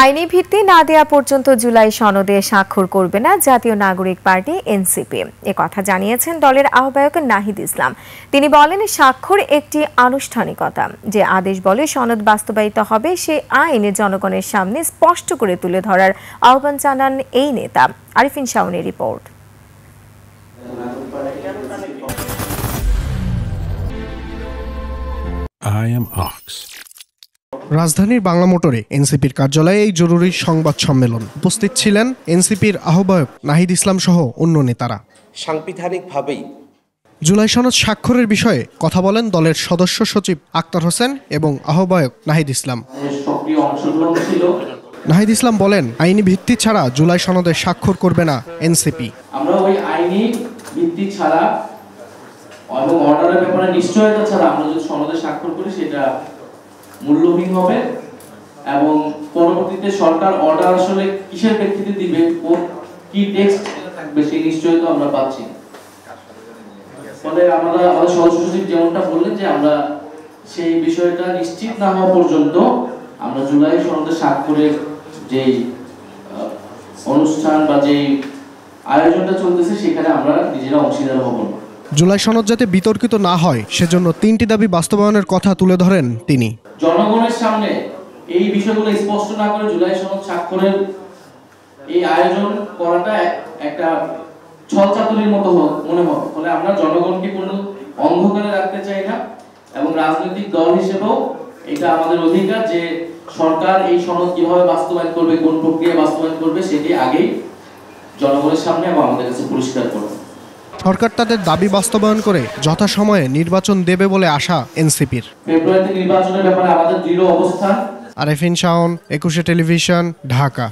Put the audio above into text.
আইনি ভিত্তি না দেয়া পর্যন্ত জুলাই সনদে স্বাক্ষর করবে না জাতীয় নাগরিক পার্টি এনসিপি। কথা জানিয়েছেন দলের আহ্বায়ক নাহিদ ইসলাম। তিনি বলেন, স্বাক্ষর একটি আনুষ্ঠানিকতা। যে আদেশ বলে সনদ বাস্তবায়িত হবে, সে আইন জনগণের সামনে স্পষ্ট করে তুলে ধরার আহ্বান জানান এই নেতা। আরিফিন শাওনের রিপোর্ট। রাজধানীর বাংলা মোটরে এনসিপির কার্যালয়ে এই জরুরি সংবাদ সম্মেলন। উপস্থিত ছিলেন এনসিপির আহ্বায়ক নাহিদ ইসলাম সহ অন্য নেতারা। সাংবিধানিকভাবেই জুলাই সনদ স্বাক্ষরের বিষয়ে কথা বলেন দলের সদস্য সচিব আক্তার হোসেন এবং আহ্বায়ক নাহিদ ইসলাম। নাহিদ ইসলাম বলেন, আইনি ভিত্তি ছাড়া জুলাই সনদে স্বাক্ষর করবে না এনসিপি। আমরা ওই আইনি ভিত্তি ছাড়া এবং অর্ডারের ব্যাপারে নিশ্চয়তা ছাড়া আমরা যদি সনদে স্বাক্ষর করি সেটা মূল্যহীন হবে এবং পরবর্তীতে সরকার অর্ডার আসলে কিসের ভিত্তিতে দিবে ও কি টেক্সট থাকবে সেই নিশ্চয়তা আমরা পাচ্ছি। ফলে আমাদের সদস্য সচিব যেমনটা বললেন যে আমরা সেই বিষয়টা নিশ্চিত না হওয়া পর্যন্ত আমরা জুলাই সনদে স্বাক্ষরের যে অনুষ্ঠান বা যে আয়োজনটা চলতেছে সেখানে আমরা নিজেরা অংশীদার হব না। জুলাই সনদ যাতে বিতর্কিত না হয় সেজন্য 3টি দাবি বাস্তবায়নের কথা তুলে ধরেন তিনি। জনগণের সামনে এই বিষয়গুলো স্পষ্ট না করে জুলাই সনদ স্বাক্ষরের এই আয়োজন করাটা একটা ছলচাতুরির মতো মনে হয়। ফলে আমরা জনগণকে কোনো অন্ধকারে রাখতে চাই না এবং রাজনৈতিক দল হিসেবেও এটা আমাদের অধিকার যে সরকার এই সনদ কিভাবে বাস্তবায়ন করবে, কোন প্রক্রিয়া বাস্তবায়ন করবে সেটি আগেই জনগণের সামনে এবং আমাদের কাছে পরিষ্কার করবে। সরকার তাদের দাবি বাস্তবায়ন করে যথাসময়ে নির্বাচন দেবে বলে আশা এনসিপির। ফেব্রুয়ারিতে নির্বাচনের ব্যাপারে আমাদের দৃঢ় অবস্থান। আরিফিন শাওন, 21 টেলিভিশন, ঢাকা।